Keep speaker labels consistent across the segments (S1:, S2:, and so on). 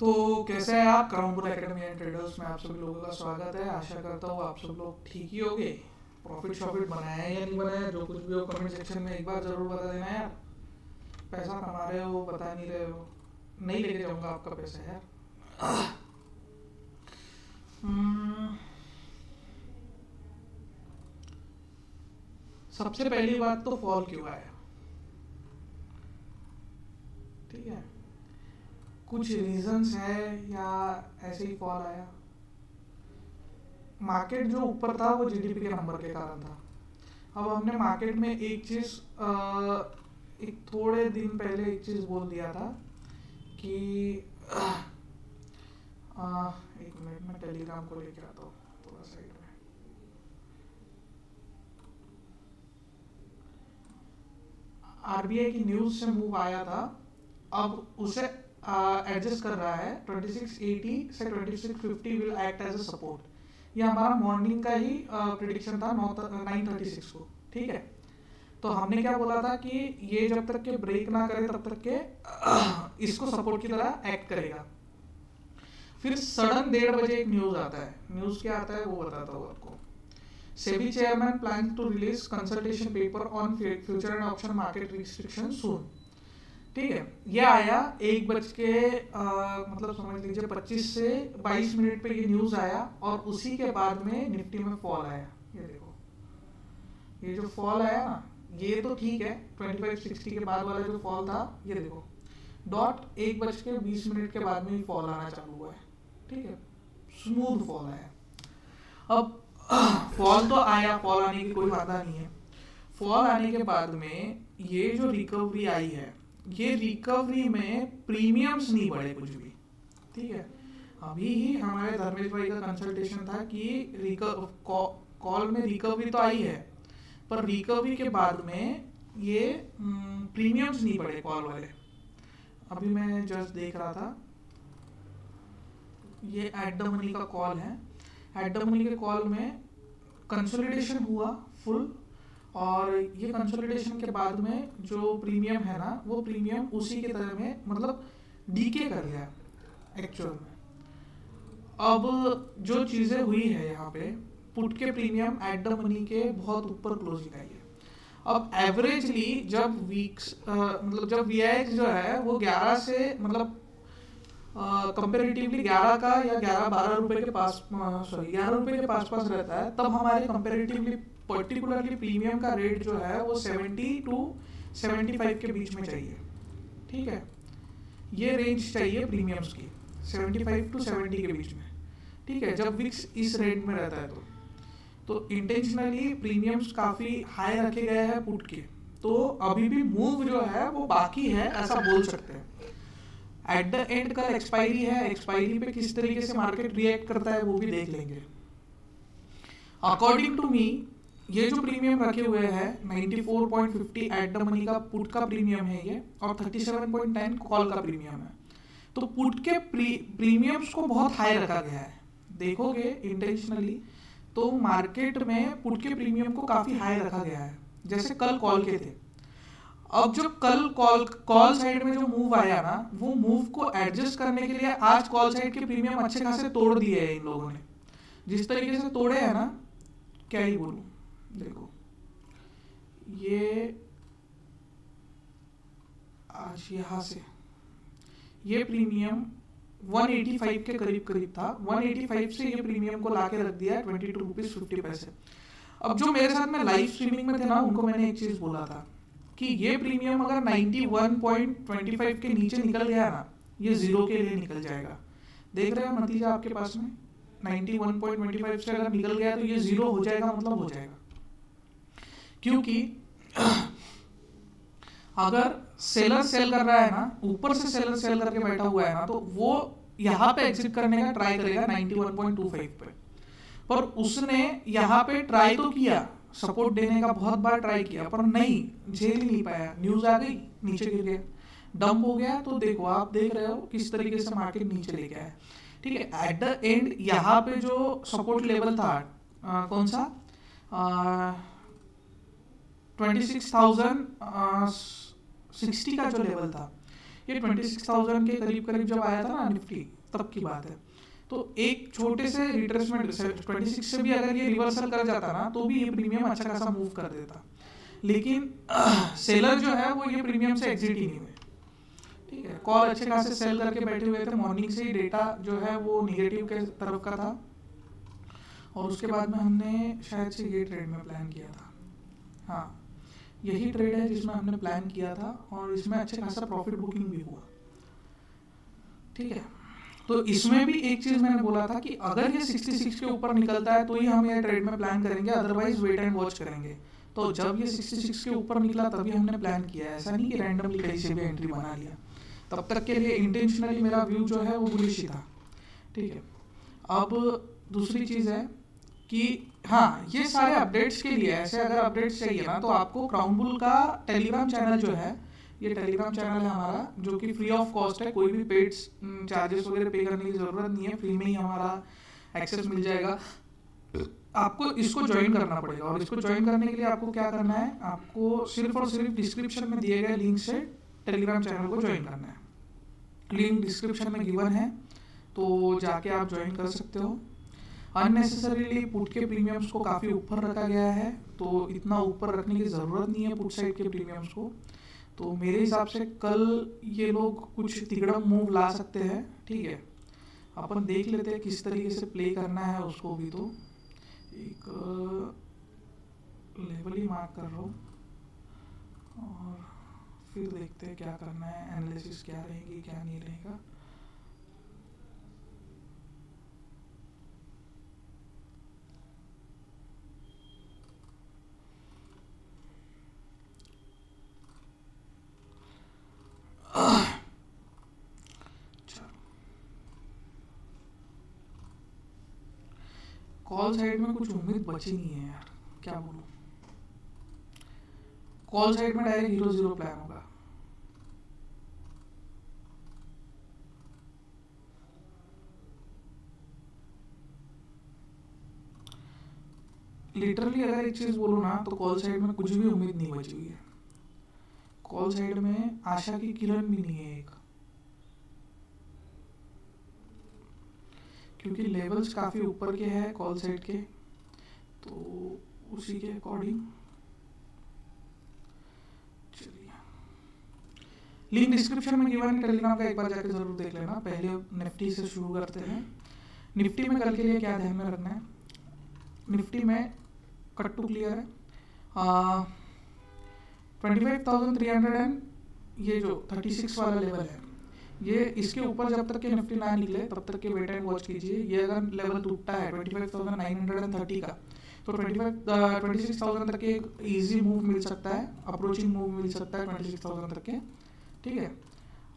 S1: तो कैसे हैं आप? करामपुर एकेडमी एंड ट्रेडर्स में आप सभी लोगों का स्वागत है। आशा करता हूँ आप सब लोग ठीक ही होंगे। प्रॉफिट शॉफिट बनाया है या नहीं बनाया, जो कुछ भी हो कमेंट सेक्शन में एक बार ज़रूर बता देना यार। पैसा कमा रहे हो, बता नहीं रहे हो, नहीं लेके जाऊँगा आपका पैसा यार। हम्म, सबसे पहली बात तो फॉल क्यों आया, ठीक है? कुछ रीजंस है या ऐसे ही फॉल आया? मार्केट जो ऊपर था वो जीडीपी के नंबर के कारण था। अब हमने मार्केट में एक चीज़ एक थोड़े दिन पहले एक चीज़ बोल दिया था कि एक मिनट में टेलीग्राम को लेकर आता हूँ थोड़ा साइड में। आरबीआई की न्यूज़ से मूव आया था, अब उसे एडजस्ट कर रहा है। 2680 से 2650 will act as a support. ये हमारा मॉर्निंग का ही प्रिडिक्शन था 9:36 को, ठीक है? तो हमने क्या बोला था कि ये जब तक के ब्रेक ना करे तब तक के इसको सपोर्ट की तरह एक्ट करेगा। फिर सडन 1:30 बजे एक न्यूज आता है। न्यूज क्या आता है वो बताता हूँ आपको। SEBI chairman plan to release consultation paper on future and option market restriction soon, ठीक है? ये आया 1 बज के मतलब समझ लीजिए 25 से 22 मिनट पे ये न्यूज आया, और उसी के बाद में निफ्टी में फॉल आया। ये देखो, ये जो फॉल आया ना, ये तो ठीक है। 2560 के बाद वाला जो फॉल था, ये देखो डॉट 1 बज के 20 मिनट के बाद में ही फॉल आना चालू हुआ है, ठीक है? स्मूथ फॉल आया। अब फॉल तो आया, फॉल आने की कोई बाधा नहीं है। फॉल आने के बाद में ये जो रिकवरी आई है, ये रिकवरी में प्रीमियम्स नहीं बढ़े कुछ भी, ठीक है? अभी ही हमारे धर्मेश भाई का कंसल्टेशन था कि कॉल में रिकवरी तो आई है, पर रिकवरी के बाद में ये प्रीमियम्स नहीं बढ़े कॉल वाले। अभी मैं जस्ट देख रहा था, ये एट द मनी का कॉल है। एट द मनी के कॉल में कंसोलिडेशन हुआ फुल, और ये कंसोलिडेशन के बाद में जो प्रीमियम है ना, वो प्रीमियम उसी के तरह में मतलब डीके कर गया एक्चुअल में। अब जो चीज़ें हुई है यहाँ पे, पुट के प्रीमियम एट द मनी के बहुत ऊपर क्लोजिंग आई है। अब एवरेजली जब वीक्स मतलब जब वीआईएक्स जो है वो 11 से मतलब कंपेरेटिवली 11 का या 11-12 रुपए के पास, सॉरी 11 रुपए के पास पास रहता है, तब हमारे कंपेरेटिवली पर्टिकुलरली प्रीमियम का रेट जो है वो 70 to 75 के बीच में चाहिए, ठीक है? ये रेंज चाहिए प्रीमियम्स की, 75 to 70 के बीच में, ठीक है? जब विक्स इस रेंज में रहता है तो इंटेंशनली प्रीमियम्स काफ़ी हाई रखे गए हैं पुट के। तो अभी भी मूव जो है वो बाकी है, ऐसा बोल सकते हैं। एट द एंड कल एक्सपायरी है, एक्सपायरी पे किस तरीके से मार्केट रिएक्ट करता है वो भी देख लेंगे। अकॉर्डिंग टू मी, ये जो प्रीमियम रखे हुए हैं 94.50 एट द मनी का पुट का प्रीमियम है ये, और 37.10 कॉल का प्रीमियम है। तो पुट के प्रीमियम्स को बहुत हाई रखा गया है। देखोगे इंटेंशनली तो मार्केट में पुट के प्रीमियम को काफ़ी हाई रखा गया है, जैसे कल कॉल के थे। अब जो कल कॉल साइड में जो मूव आया ना, वो मूव को एडजस्ट करने के लिए आज कॉल साइड के प्रीमियम अच्छे खासे तोड़ दिए हैं इन लोगों ने। जिस तरीके से तोड़े हैं ना, क्या ही बोलूं। देखो ये आज यहाँ से ये प्रीमियम 185 के करीब करीब था। 185 से ये प्रीमियम को लाके रख दिया 22 रुपीज़ 50 पैसे। अब जो मेरे साथ में लाइव स्ट्रीमिंग में थे ना, उनको मैंने एक चीज़ बोला था कि ये प्रीमियम अगर 91.25 के नीचे निकल गया ना, ये जीरो के लिए निकल जाएगा। देख रहे हो नतीजा आपके पास में, 91.25 से अगर निकल गया तो ये जीरो हो जाएगा, मतलब हो जाएगा। क्योंकि अगर सेलर सेल कर रहा है ना, ऊपर से सेलर सेल करके बैठा हुआ है ना, तो वो यहाँ पे एग्जिट करने का ट्राई करेगा 91.25 पे। पर उसने यहाँ पे ट्राई तो किया, सपोर्ट देने का बहुत बार ट्राई किया, पर नहीं, झेल ही नहीं पाया। न्यूज आ गई, नीचे गिर गया, डंप हो गया। तो देखो, आप देख रहे हो किस तरीके से मार्केट नीचे लेके आया, ठीक है? एट द एंड यहाँ पे जो सपोर्ट लेवल था कौन सा, 26,060 का जो लेवल था, ये 26,000 के करीब करीब जब आया था ना निफ्टी, तब की बात है। तो एक छोटे से रिट्रेसमेंट 26 से भी अगर ये रिवर्सल कर जाता ना तो भी ये प्रीमियम अच्छा खासा मूव कर देता, लेकिन सेलर जो है वो ये प्रीमियम से एग्जिट ही नहीं हुए। ठीक है, कॉल अच्छे खासे सेल करके बैठे हुए थे, मॉर्निंग से ही डेटा जो है वो निगेटिव के तरफ का था, और उसके बाद में हमने शायद से ये ट्रेड में प्लान किया था। हाँ, यही ट्रेड है जिसमें हमने प्लान किया था, और इसमें अच्छे खासा प्रॉफिट बुकिंग भी हुआ। ठीक है, तो इसमें भी एक चीज मैंने बोला था कि अगर ये 66 के ऊपर निकलता है तो ही हम ये ट्रेड में प्लान करेंगे, अदरवाइज वेट एंड वॉच करेंगे। तो जब ये 66 के ऊपर निकला तभी हमने प्लान किया, ऐसा नहीं कि रैंडमली कहीं से भी एंट्री बना लिया। तब तक के लिए इंटेंशनली मेरा व्यू जो है वो बुलिश ही था। ठीक है, अब दूसरी चीज़ है कि हाँ, ये सारे अपडेट्स के लिए ऐसे अगर अपडेट्स चाहिए ना तो आपको क्राउनबुल का टेलीग्राम चैनल जो है, ये टेलीग्राम चैनल है हमारा जो कि फ्री ऑफ कॉस्ट है, कोई भी पेड चार्जेस वगैरह पे करने की ज़रूरत नहीं है, फ्री में ही हमारा एक्सेस मिल जाएगा। आपको इसको ज्वाइन करना पड़ेगा, और इसको ज्वाइन करने के लिए आपको क्या करना है, आपको सिर्फ और सिर्फ डिस्क्रिप्शन में दिए गए लिंक से टेलीग्राम चैनल को ज्वाइन करना है। लिंक डिस्क्रिप्शन में गिवन है, तो जाके आप ज्वाइन कर सकते हो। अननेसेसरीली पुट के प्रीमियम्स को काफ़ी ऊपर रखा गया है, तो इतना ऊपर रखने की ज़रूरत नहीं है पुट साइड के प्रीमियम्स को। तो मेरे हिसाब से कल ये लोग कुछ तिगड़म मूव ला सकते हैं। ठीक है, अपन देख लेते हैं किस तरीके से प्ले करना है उसको भी। तो एक लेवल ही मार्क कर रहा हूँ, और फिर देखते हैं क्या करना है, एनालिसिस क्या रहेगी क्या नहीं रहेगा। कॉल साइड में कुछ उम्मीद बची नहीं है यार, क्या बोलूं। कॉल साइड में डायरेक्ट 0-0 प्लान होगा। लिटरली अगर एक चीज बोलूं ना तो कॉल साइड में कुछ भी उम्मीद नहीं बची हुई है। कॉल साइड में आशा की किरण भी नहीं है एक, क्योंकि लेवल्स काफ़ी ऊपर के हैं कॉल साइड के, तो उसी के अकॉर्डिंग चलिए, लिंक डिस्क्रिप्शन में गिवन है टेलीग्राम का, एक बार जाके जरूर देख लेना। पहले निफ्टी से शुरू करते हैं। निफ्टी में कल के लिए क्या ध्यान में रखना है, निफ्टी में कट टू क्लियर है 25,300 एंड ये जो 36 वाला लेवल है, ये इसके ऊपर जब तक के निफ्टी ना निकले तब तक के वेट एंड वॉच कीजिए। ये अगर लेवल टूटता है 25,930 का, तो 26,000 तक के एक ईजी मूव मिल सकता है, अप्रोचिंग मूव मिल सकता है 26,000 तक के। ठीक है,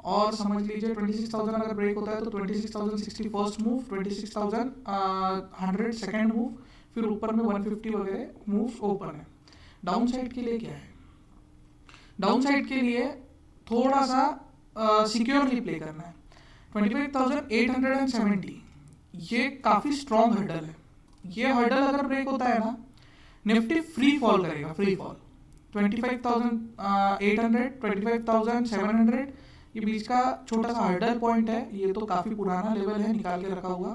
S1: और समझ लीजिए 26,000 अगर ब्रेक होता है तो 26,060 फर्स्ट मूव, 26,100 सेकेंड मूव, फिर ऊपर में 150 वगैरह मूव ओपन है। डाउन साइड के लिए क्या है, डाउन साइड के लिए थोड़ा सा सिक्योरली प्ले करना है। 25,870 ये काफ़ी स्ट्रॉन्ग हर्डल है। ये हर्डल अगर ब्रेक होता है ना, निफ्टी फ्री फॉल करेगा, फ्री फॉल 25,800 25,700 ये बीच का छोटा सा हर्डल पॉइंट है। ये तो काफ़ी पुराना लेवल है, निकाल के रखा हुआ,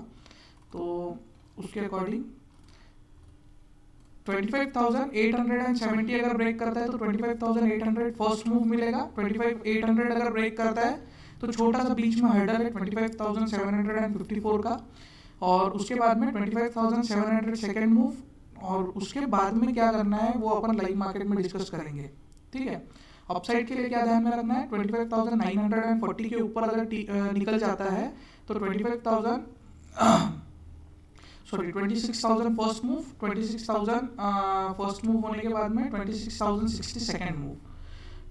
S1: तो उसके अकॉर्डिंग 25,870 अगर ब्रेक करता है तो 25,800 फर्स्ट मूव मिलेगा। 25,800 अगर ब्रेक करता है तो छोटा सा बीच में हर्डल है 25,754 का, और उसके बाद में 25,700 सेकेंड मूव, और उसके बाद में क्या करना है वो अपन लाइव मार्केट में डिस्कस करेंगे। ठीक है, अपसाइड के लिए क्या ध्यान में रखना है, 25,940 के ऊपर अगर निकल जाता है तो 26,000 फर्स्ट मूव, 26,000 फर्स्ट मूव होने के बाद में 26,060 सेकेंड मूव,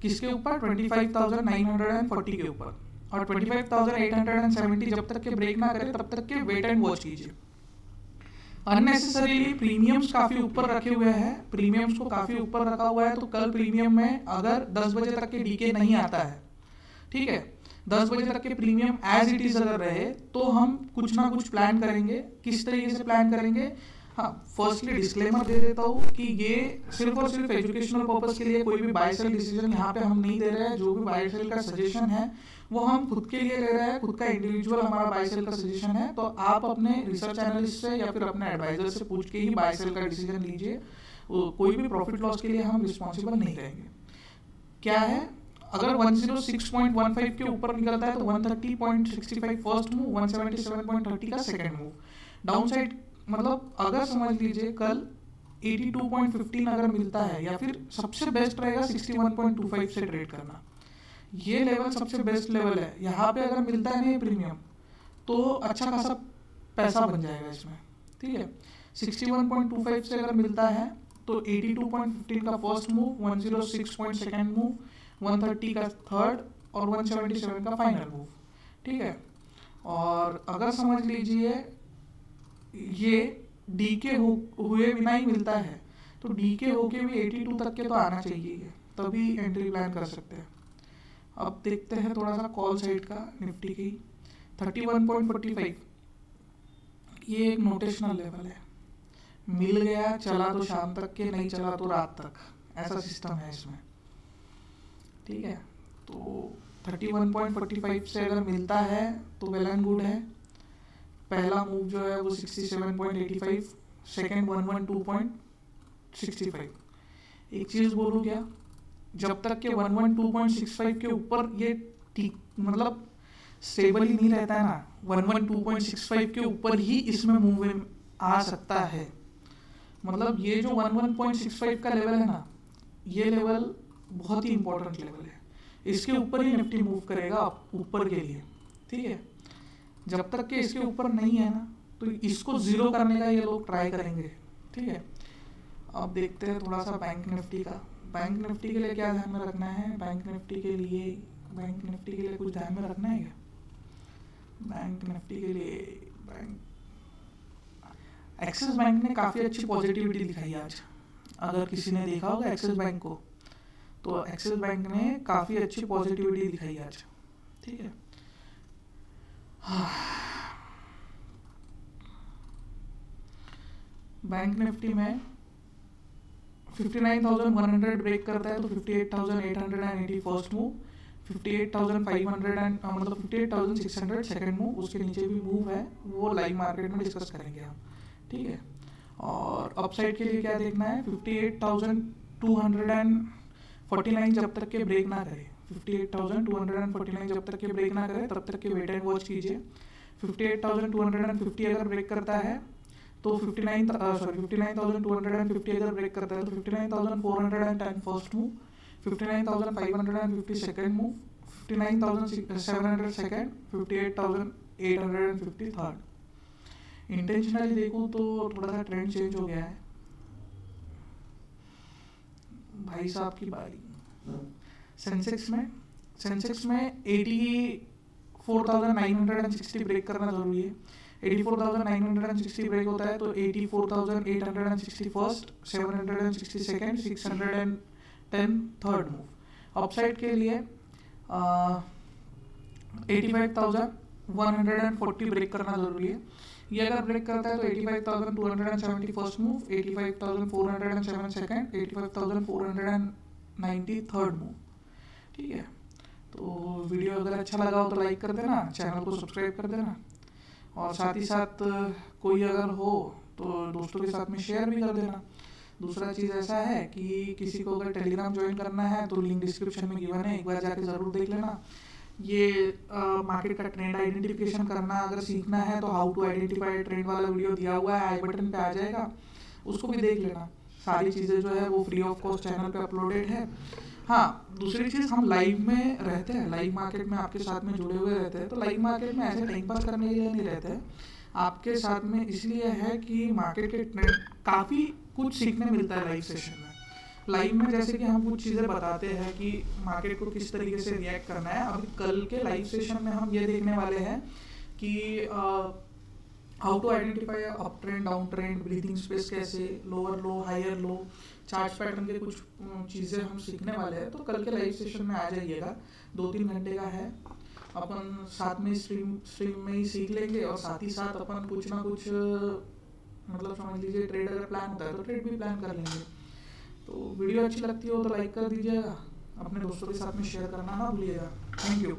S1: किसके ऊपर, 25,940 के ऊपर, और 25,870 जब तक के ब्रेक ना करे तब तक के वेट एंड वॉच कीजिए। अननेसेसरीली प्रीमियम्स काफ़ी ऊपर रखे हुए हैं, प्रीमियम्स को काफ़ी ऊपर रखा हुआ है, तो कल प्रीमियम में अगर 10 बजे तक के डीके नहीं आता है, ठीक है, 10 बजे तक के प्रीमियम एज इट इज अगर रहे तो हम कुछ ना कुछ प्लान करेंगे। किस तरीके से प्लान करेंगे, हाँ, फर्स्टली डिस्क्लेमर दे देता हूँ कि ये सिर्फ और सिर्फ एजुकेशनल पर्पस के लिए कोई भी बाय सेल डिसीजन यहाँ पे हम नहीं दे रहे हैं। जो भी बाय सेल का सजेशन है वो हम खुद के लिए ले रहे हैं, खुद का इंडिविजुअल हमारा बाय सेल का सजेशन है। तो आप अपने रिसर्च एनालिस्ट से या फिर अपने एडवाइजर से पूछ के ही बाय सेल का डिसीजन लीजिए। कोई भी प्रॉफिट लॉस के लिए हम रिस्पॉन्सिबल नहीं रहेंगे। क्या है, अगर 106.15 के ऊपर निकलता है तो 130.65 फर्स्ट मूव, 177.30 का सेकंड मूव। डाउन साइड मतलब अगर समझ लीजिए कल 82.15 अगर मिलता है, या फिर सबसे बेस्ट रहेगा 61.25 से ट्रेड करना। ये लेवल सबसे बेस्ट लेवल है। यहाँ पे अगर मिलता है नहीं प्रीमियम तो अच्छा खासा पैसा बन जाएगा इसमें, ठीक है। 61.25 से अगर मिलता है तो 82.15 का फर्स्ट मूव, 106 सेकंड मूव, 130 का थर्ड और 177 का फाइनल मूव, ठीक है। और अगर समझ लीजिए ये डीके हुए बिना ही मिलता है तो डीके होके भी 82 तक के तो आना चाहिए, तभी एंट्री प्लान कर सकते हैं। अब देखते हैं थोड़ा सा कॉल साइड का निफ्टी की। 31.45 ये एक नोटेशनल लेवल है, मिल गया चला तो शाम तक के, नहीं चला तो रात तक, ऐसा सिस्टम है इसमें, ठीक है। तो 31.45 से अगर मिलता है तो वेल एंड गुड है। पहला मूव जो है वो 67.85, सेकेंड 112.65। एक चीज़ बोलूँ क्या, जब तक के 112.65 के ऊपर ये ठीक मतलब स्टेबल ही नहीं रहता है ना, 112.65 के ऊपर ही इसमें मूव आ सकता है। मतलब ये जो 11.65 का लेवल है ना, ये लेवल बहुत ही इंपॉर्टेंट लेवल है। इसके ऊपर ही निफ्टी मूव करेगा ऊपर के लिए, ठीक है। जब तक कि इसके ऊपर नहीं है ना तो इसको जीरो करने का ये लोग ट्राई करेंगे, ठीक है। अब देखते हैं थोड़ा सा बैंक निफ्टी का। बैंक निफ्टी के लिए क्या ध्यान में रखना है, बैंक निफ्टी के लिए कुछ ध्यान में रखना है क्या? बैंक निफ्टी के लिए एक्सिस बैंक ने काफ़ी अच्छी पॉजिटिविटी दिखाई आज। अगर किसी ने देखा होगा एक्सिस बैंक को, तो एक्सिस बैंक ने काफ़ी अच्छी पॉजिटिविटी दिखाई आज, ठीक है। बैंक निफ्टी में 59,100 ब्रेक करता है तो 58,880 फर्स्ट मूव, 58,500 मतलब 58,600 सेकंड मूव। उसके नीचे भी मूव है, वो लाइव मार्केट में डिस्कस करेंगे हम, ठीक है। और अपसाइड के लिए क्या देखना है, 58,249 जब तक के ब्रेक ना करे, 58,249 जब तक के ब्रेक ना करे तब तक के वेट एंड वॉच कीजिए। 58,250 अगर ब्रेक करता है तो 59,250 अगर ब्रेक करता है तो 59,410 first move, 59,550 second move, 59,700 second, 58,850 third. Intentionally देखूँ तो थोड़ा सा ट्रेंड चेंज हो गया है भाई साहब की बारी। सेंसेक्स में 84,960 ब्रेक करना जरूरी है। 84,960 ब्रेक होता है तो 84,860 first, 760 second, 610 third move. Upside के लिए 85,140 ब्रेक करना जरूरी है। ये अगर ब्रेक करता है तो 85,270 first move, 85,407 second, 85,490 third move, ठीक है। तो वीडियो अगर अच्छा लगा हो तो लाइक कर देना, चैनल को सब्सक्राइब कर देना, और साथ ही साथ कोई अगर हो तो दोस्तों के साथ में शेयर भी कर देना। दूसरा चीज़ ऐसा है कि किसी को अगर टेलीग्राम ज्वाइन करना है तो लिंक डिस्क्रिप्शन में गिवन है, एक बार जाके ज़रूर देख लेना। ये मार्केट का ट्रेंड आइडेंटिफिकेशन करना अगर सीखना है तो हाउ टू आइडेंटिफाई ट्रेंड वाला वीडियो दिया हुआ है, आई बटन पे आ जाएगा, उसको भी देख लेना। सारी चीज़ें जो है वो फ्री ऑफ कॉस्ट चैनल पे अपलोडेड है। हाँ, दूसरी चीज़, हम लाइव में रहते हैं, लाइव मार्केट में आपके साथ में जुड़े हुए रहते हैं। तो लाइव मार्केट में ऐसे टाइम पास करने के लिए नहीं रहते हैं, आपके साथ में इसलिए है कि मार्केट के ट्रेंड काफ़ी कुछ सीखने मिलता है लाइव सेशन में। लाइव में जैसे कि हम कुछ चीज़ें बताते हैं कि मार्केट को किस तरीके से रिएक्ट करना है। अभी कल के लाइव सेशन में हम ये देखने वाले हैं कि how to identify up trend, down trend, breathing space कैसे, lower low, higher low, chart pattern के कुछ चीज़ें हम सीखने वाले हैं। तो कल के लाइव सेशन में आ जाइएगा, 2-3 घंटे का है। अपन साथ में स्ट्रीम में ही सीख लेंगे, और साथ ही साथ अपन कुछ ना कुछ मतलब समझ लीजिए ट्रेड अगर प्लान होता है तो ट्रेड भी प्लान कर लेंगे। तो वीडियो अच्छी लगती हो तो लाइक कर दीजिएगा, अपने दोस्तों के साथ में शेयर करना ना भूलिएगा। Thank you.